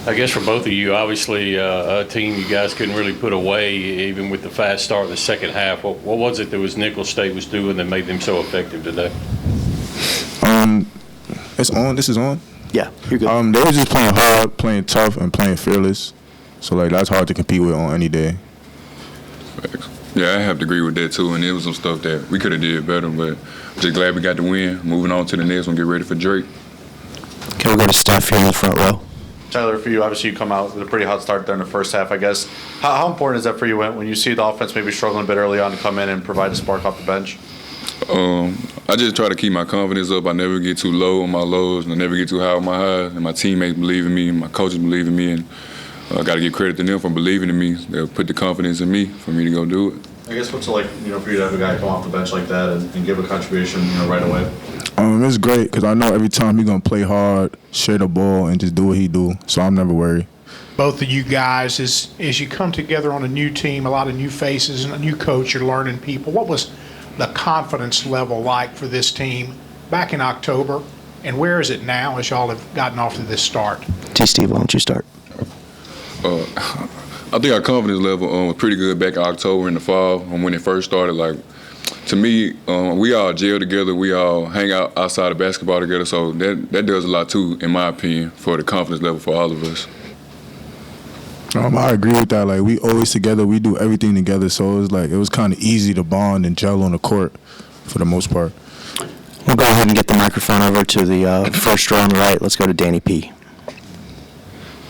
I guess for both of you, obviously a team you guys couldn't really put away, even with the fast start of the second half. What was it that was Nicholls State was doing that made them so effective today? It's on. This is on. Yeah, you're good. They were just playing hard, playing tough, and playing fearless. So like that's hard to compete with on any day. Yeah, I have to agree with that too. And it was some stuff that we could have did better, but I'm just glad we got the win. Moving on to the next one, get ready for Drake. Can we go to Steph here in the front row? Tyler, for you, obviously you come out with a pretty hot start there in the first half, I guess. How important is that for you when you see the offense maybe struggling a bit early on to come in and provide a spark off the bench? I just try to keep my confidence up. I never get too low on my lows, and I never get too high on my highs. And my teammates believe in me, and my coaches believe in me, and I got to give credit to them for believing in me. They'll put the confidence in me for me to go do it. I guess what's it like, for you to have a guy come off the bench like that and give a contribution, right away? It's great because I know every time he's gonna play hard, share the ball, and just do what he do. So I'm never worried. Both of you guys, as you come together on a new team, a lot of new faces and a new coach, you're learning people. What was the confidence level like for this team back in October, and where is it now as y'all have gotten off to this start? Steve, why don't you start? I think our confidence level was pretty good back in October in the fall when it first started. Like, to me, we all gel together. We all hang out outside of basketball together. So that does a lot too, in my opinion, for the confidence level for all of us. I agree with that. Like, we always together. We do everything together. So it was kind of easy to bond and gel on the court for the most part. We'll go ahead and get the microphone over to the first row on the right. Let's go to Danny P.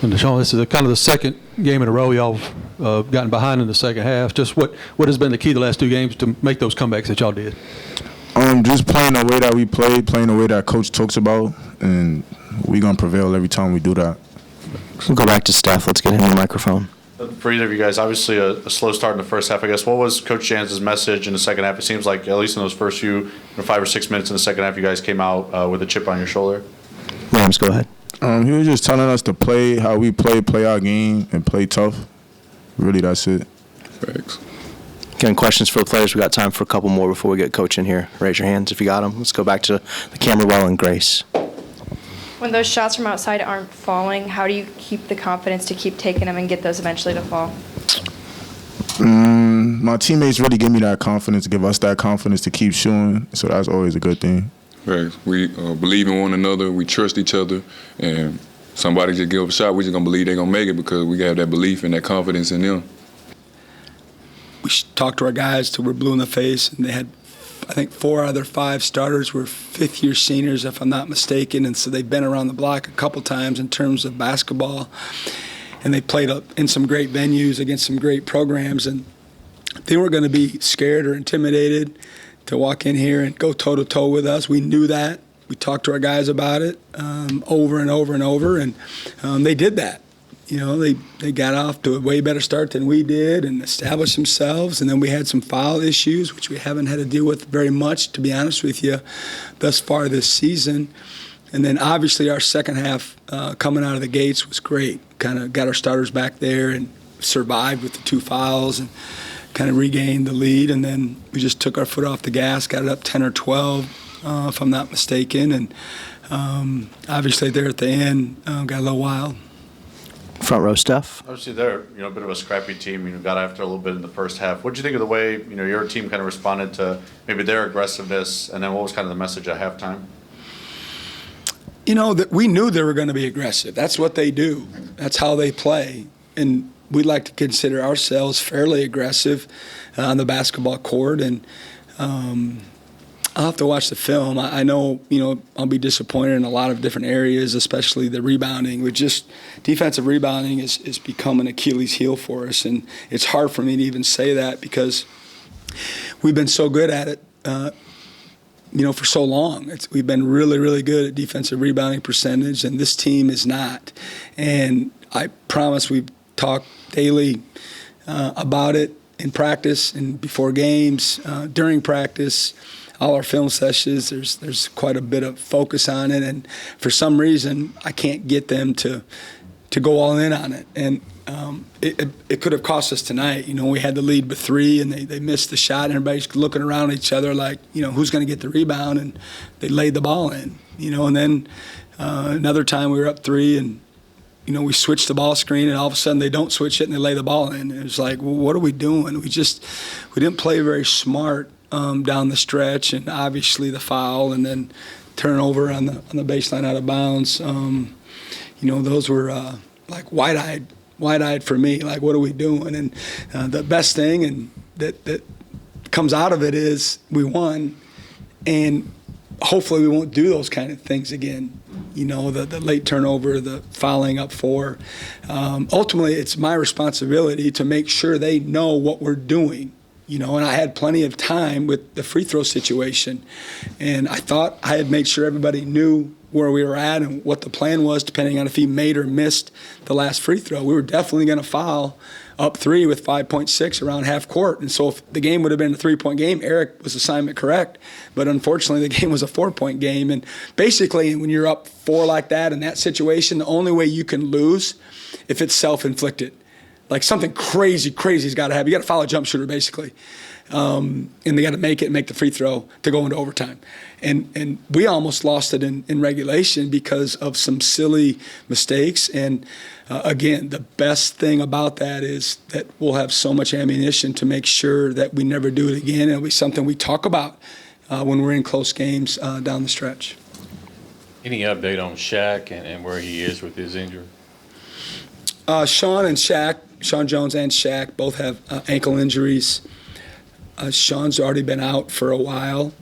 And Deshaun, this is kind of the second game in a row y'all gotten behind in the second half. Just what has been the key the last two games to make those comebacks that y'all did? Just playing the way that we played, playing the way that Coach talks about, and we're going to prevail every time we do that. We'll go back to Steph. Let's get him the microphone. For either of you guys, obviously a slow start in the first half, I guess. What was Coach Jans' message in the second half? It seems like, at least in those first 5 or 6 minutes in the second half, you guys came out with a chip on your shoulder. Rams, go ahead. He was just telling us to play how we play our game, and play tough. Really, that's it. Thanks. Any questions for the players? We got time for a couple more before we get Coach in here. Raise your hands if you got them. Let's go back to the camera well and Grace. When those shots from outside aren't falling, how do you keep the confidence to keep taking them and get those eventually to fall? My teammates really give me that confidence, give us that confidence to keep shooting, so that's always a good thing. Right. We believe in one another. We trust each other. And somebody just give up a shot, we just going to believe they're going to make it because we have that belief and that confidence in them. We talked to our guys till we're blue in the face, and they had, I think, 4 out of their 5 starters were fifth-year seniors, if I'm not mistaken, and so they've been around the block a couple times in terms of basketball. And they played up in some great venues against some great programs, and they weren't going to be scared or intimidated to walk in here and go toe-to-toe with us. We knew that. We talked to our guys about it over and over and over, and they did that. They got off to a way better start than we did and established themselves, and then we had some foul issues, which we haven't had to deal with very much, to be honest with you, thus far this season. And then obviously our second half coming out of the gates was great. Kind of got our starters back there and survived with the 2 fouls and kind of regained the lead, and then we just took our foot off the gas, got it up 10 or 12, if I'm not mistaken, and obviously there at the end got a little wild. Front row, Steph. Obviously they're a bit of a scrappy team. Got after a little bit in the first half. What did you think of the way your team kind of responded to maybe their aggressiveness, and then what was kind of the message at halftime? That we knew they were going to be aggressive. That's what they do. That's how they play, and we'd like to consider ourselves fairly aggressive on the basketball court, and I'll have to watch the film. I know, I'll be disappointed in a lot of different areas, especially the rebounding. Defensive rebounding is become an Achilles heel for us, and it's hard for me to even say that because we've been so good at it, for so long. We've been really, really good at defensive rebounding percentage, and this team is not. And I promise we've talked daily about it in practice and before games, during practice. All our film sessions, there's quite a bit of focus on it, and for some reason I can't get them to go all in on it. And it could have cost us tonight. We had the lead with 3, and they missed the shot, and everybody's looking around at each other like, who's going to get the rebound, and they laid the ball in. And then another time we were up 3, and we switched the ball screen, and all of a sudden they don't switch it and they lay the ball in. It was like, well, what are we doing? We didn't play very smart down the stretch, and obviously the foul and then turnover on the baseline out of bounds. Those were like wide-eyed for me. Like, what are we doing? And the best thing and that comes out of it is we won, and hopefully we won't do those kind of things again. The late turnover, the fouling up 4. Ultimately, it's my responsibility to make sure they know what we're doing. And I had plenty of time with the free throw situation, and I thought I had made sure everybody knew where we were at and what the plan was, depending on if he made or missed the last free throw. We were definitely going to foul up 3 with 5.6 around half court. And so if the game would have been a 3-point game, Eric was assignment correct. But unfortunately, the game was a 4-point game. And basically, when you're up 4 like that in that situation, the only way you can lose if it's self-inflicted. Like something crazy's got to happen. You got to foul a jump shooter, basically. And they got to make it and make the free throw to go into overtime. And we almost lost it in regulation because of some silly mistakes. And again, the best thing about that is that we'll have so much ammunition to make sure that we never do it again. It'll be something we talk about when we're in close games down the stretch. Any update on Shaq and where he is with his injury? Sean Jones and Shaq both have ankle injuries. Sean's already been out for a while.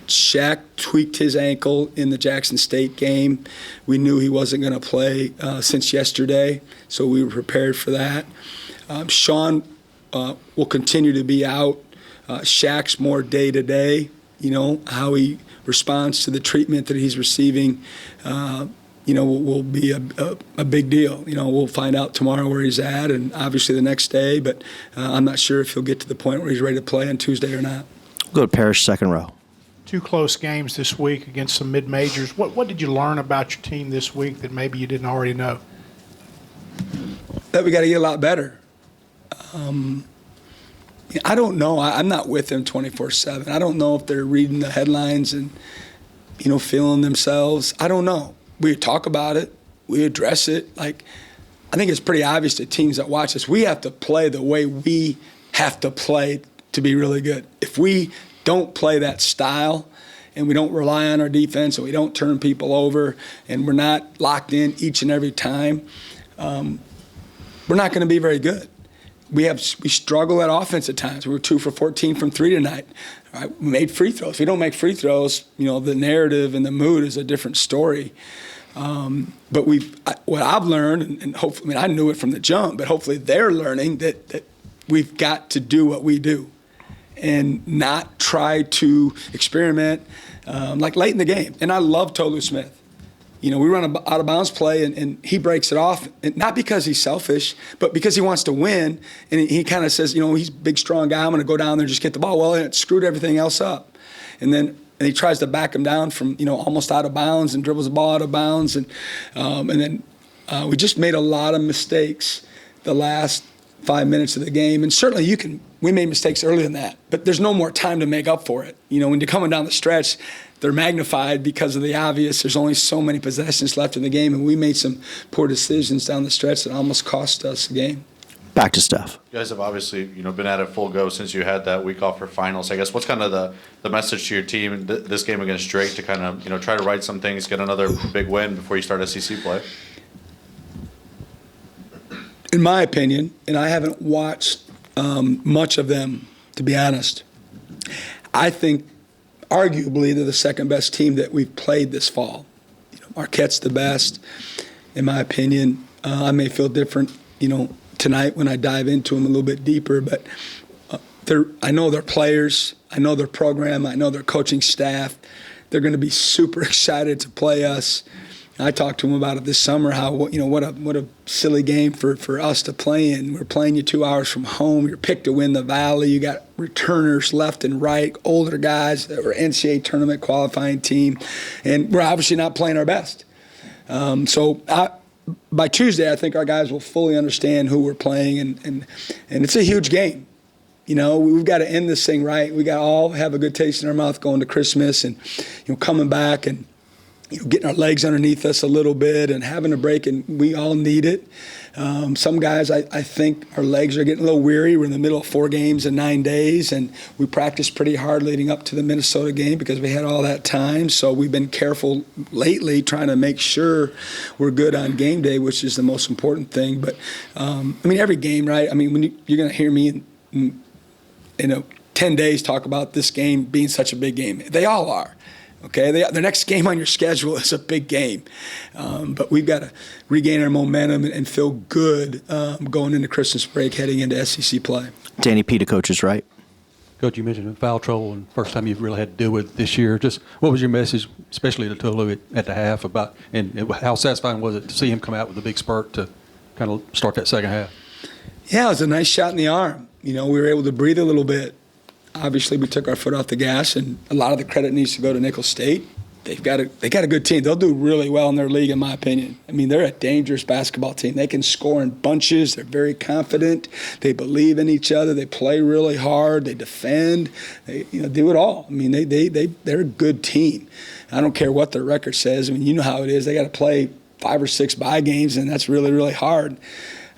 Shaq tweaked his ankle in the Jackson State game. We knew he wasn't going to play since yesterday, so we were prepared for that. Sean will continue to be out. Shaq's more day-to-day, how he responds to the treatment that he's receiving, will be a big deal. We'll find out tomorrow where he's at and obviously the next day, but I'm not sure if he'll get to the point where he's ready to play on Tuesday or not. We'll go to Parrish, second row. 2 close games this week against some mid-majors. What did you learn about your team this week that maybe you didn't already know? That we got to get a lot better. I don't know. I'm not with them 24/7. I don't know if they're reading the headlines and, feeling themselves. I don't know. We talk about it. We address it. I think it's pretty obvious to teams that watch us, we have to play the way we have to play to be really good. If we don't play that style and we don't rely on our defense and we don't turn people over and we're not locked in each and every time, we're not going to be very good. We struggle at offense at times. We were 2 for 14 from 3 tonight. All right, we made free throws. If we don't make free throws, the narrative and the mood is a different story. But what I've learned, and hopefully, I knew it from the jump, but hopefully they're learning that we've got to do what we do and not try to experiment like late in the game. And I love Tolu Smith. We run an out-of-bounds play, and he breaks it off, and not because he's selfish, but because he wants to win. And he kind of says, he's a big, strong guy. I'm going to go down there and just get the ball. Well, and it screwed everything else up. And he tries to back him down from, almost out of bounds and dribbles the ball out of bounds. And then we just made a lot of mistakes the last 5 minutes of the game. And certainly we made mistakes earlier than that, but there's no more time to make up for it. When you're coming down the stretch, they're magnified because of the obvious. There's only so many possessions left in the game, and we made some poor decisions down the stretch that almost cost us the game. Back to Steph. You guys have obviously, been at it full go since you had that week off for finals. I guess what's kind of the message to your team this game against Drake to kind of, try to right some things, get another big win before you start SEC play? In my opinion, and I haven't watched much of them, to be honest, I think arguably they're the second best team that we've played this fall. Marquette's the best, in my opinion. I may feel different, tonight when I dive into them a little bit deeper, but I know their players, I know their program, I know their coaching staff. They're going to be super excited to play us. I talked to them about it this summer, how what a silly game for us to play in. We're playing you 2 hours from home. You're picked to win the Valley. You got returners left and right, older guys that were NCAA tournament qualifying team, and we're obviously not playing our best. By Tuesday, I think our guys will fully understand who we're playing, and it's a huge game. We've got to end this thing right. We got to all have a good taste in our mouth going to Christmas and coming back and getting our legs underneath us a little bit and having a break, and we all need it. Some guys, I think our legs are getting a little weary. We're in the middle of 4 games in 9 days, and we practiced pretty hard leading up to the Minnesota game because we had all that time. So we've been careful lately trying to make sure we're good on game day, which is the most important thing. But, every game, right? When you're going to hear me in 10 days talk about this game being such a big game. They all are. Okay, the next game on your schedule is a big game, but we've got to regain our momentum and feel good going into Christmas break, heading into SEC play. Danny P, the coach is right. Coach, you mentioned foul trouble, and first time you've really had to deal with it this year. Just what was your message, especially to Tolu at the half, about, and how satisfying was it to see him come out with a big spurt to kind of start that second half? Yeah, it was a nice shot in the arm. We were able to breathe a little bit. Obviously, we took our foot off the gas, and a lot of the credit needs to go to Nicholls State. They got a good team. They'll do really well in their league, in my opinion. They're a dangerous basketball team. They can score in bunches. They're very confident. They believe in each other. They play really hard. They defend. They do it all. They're a good team. I don't care what their record says. You know how it is. They got to play 5 or 6 bye games, and that's really, really hard.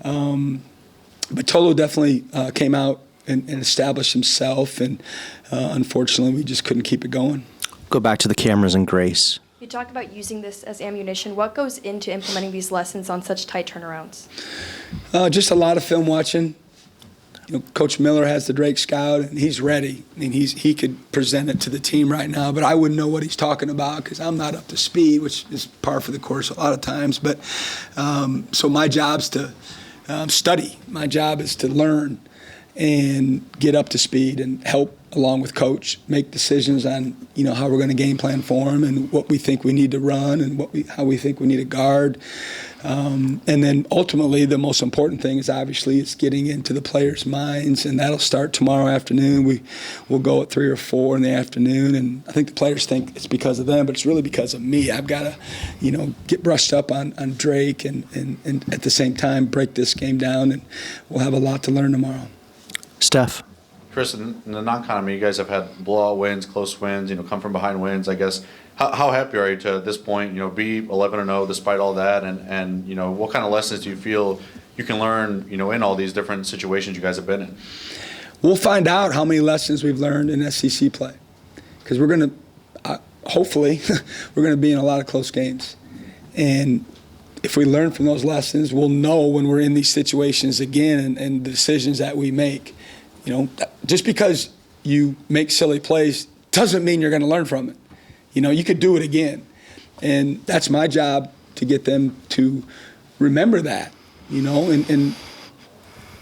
But Tolu definitely came out and established himself, and unfortunately we just couldn't keep it going. Go back to the cameras and Grace. You talked about using this as ammunition. What goes into implementing these lessons on such tight turnarounds? Just a lot of film watching. Coach Miller has the Drake Scout, and he's ready. He could present it to the team right now, but I wouldn't know what he's talking about because I'm not up to speed, which is par for the course a lot of times. But so my job's to study. My job is to learn and get up to speed and help, along with coach, make decisions on how we're going to game plan for him and what we think we need to run and how we think we need to guard. And then ultimately the most important thing is obviously it's getting into the players' minds, and that'll start tomorrow afternoon. We'll go at 3 or 4 in the afternoon, and I think the players think it's because of them, but it's really because of me. I've got to get brushed up on Drake and at the same time break this game down, and we'll have a lot to learn tomorrow. Steph. Chris, in the non-con, you guys have had blowout wins, close wins, come from behind wins. I guess how happy are you to at this point, be 11-0 despite all that, and what kind of lessons do you feel you can learn, in all these different situations you guys have been in? We'll find out how many lessons we've learned in SEC play, because we're going to hopefully we're going to be in a lot of close games, and if we learn from those lessons, we'll know when we're in these situations again and the decisions that we make. Just because you make silly plays doesn't mean you're going to learn from it. You could do it again. And that's my job, to get them to remember that, and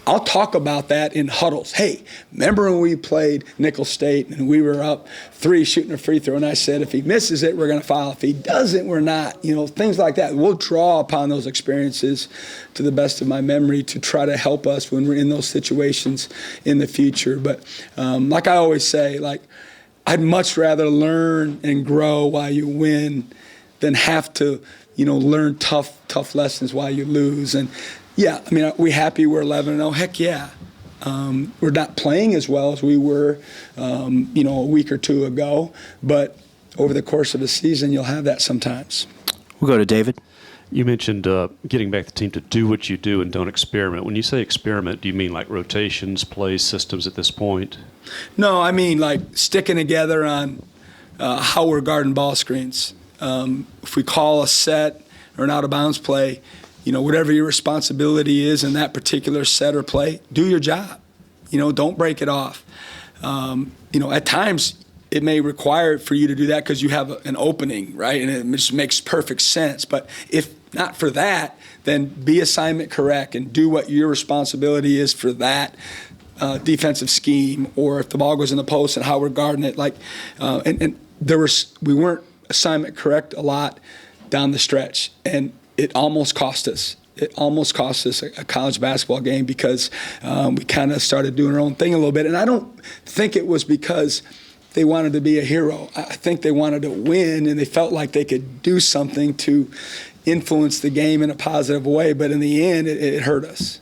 I'll talk about that in huddles. Hey, remember when we played Nicholls State and we were up 3 shooting a free throw, and I said, if he misses it, we're going to foul. If he doesn't, we're not. Things like that. We'll draw upon those experiences to the best of my memory to try to help us when we're in those situations in the future. But like I always say, I'd much rather learn and grow while you win than have to, learn tough lessons while you lose. And yeah, are we happy we're 11-0? Heck yeah. We're not playing as well as we were, a week or 2 ago. But over the course of a season, you'll have that sometimes. We'll go to David. You mentioned getting back the team to do what you do and don't experiment. When you say experiment, do you mean like rotations, plays, systems at this point? No, I mean sticking together on how we're guarding ball screens. If we call a set or an out-of-bounds play, whatever your responsibility is in that particular set or play, do your job. Don't break it off. At times it may require for you to do that because you have an opening, right? And it just makes perfect sense. But if not for that, then be assignment correct and do what your responsibility is for that defensive scheme, or if the ball goes in the post and how we're guarding it. We weren't assignment correct a lot down the stretch, and it almost cost us. It almost cost us a college basketball game because we kind of started doing our own thing a little bit. And I don't think it was because they wanted to be a hero. I think they wanted to win, and they felt like they could do something to influence the game in a positive way. But in the end, it hurt us.